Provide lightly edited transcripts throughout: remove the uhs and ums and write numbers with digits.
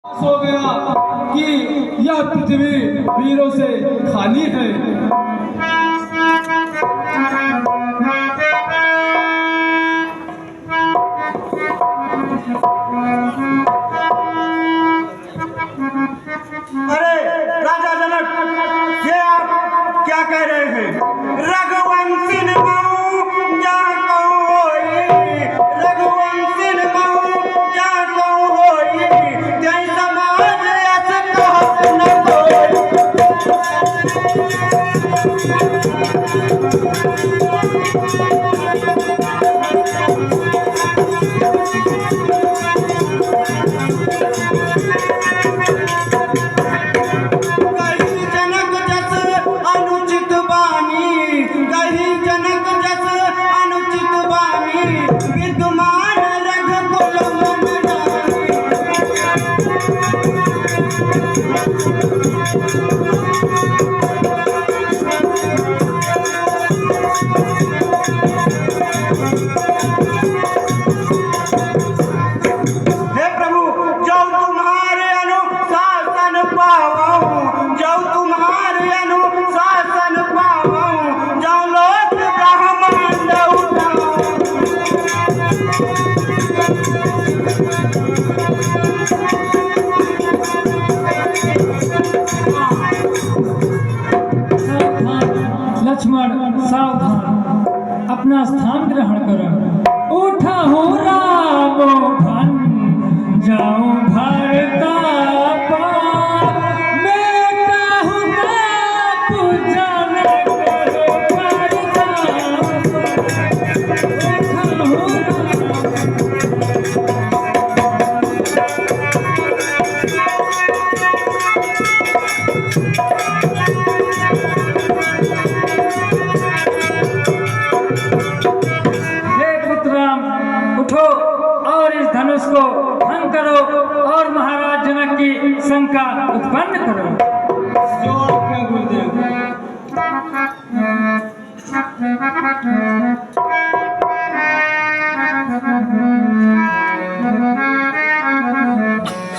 हो गया कि यह पृथ्वी वीरों से खाली है। अरे राजा जनक, ये आप क्या कह रहे हैं? रघुवंशी मऊ जा कहूँ होई, रघुवंशी मऊ जा कहूँ होई, जय समाज अस कहत न कोई। कहीं जनक जस अनुचित बानी, कहीं जनक जस अनुचित बानी, विद्यमान रघुकुल मन जानी। हे प्रभु, जो तुम्हारे अनुशासन पावऊं, जो तुम्हारे अनुशासन पावऊं, जो लोक ब्रह्मांड उठाऊं। सावधान लक्ष्मण, सावधान, अपना स्थान ग्रहण करो। उठा हो रामो धन, जाऊं भरताप, बेटा हूँ बाप जाने करो भरताप। उठा हो राम। हे पुत्र राम, उठो और इस धनुष को भंग करो और महाराज जनक की शंका उत्पन्न करो। जो आज्ञा गुरुदेव।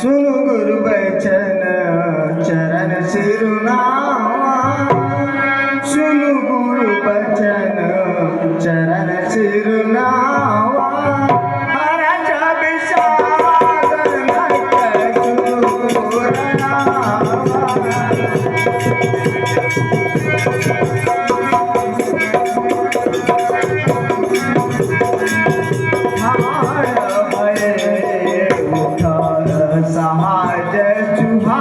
सुनु गुरु बचन चरण सिरुनावा, सुनु गुरु बचन चरण सिरुनावा, हर जब सागर नट सुरनावा। समाज चुभा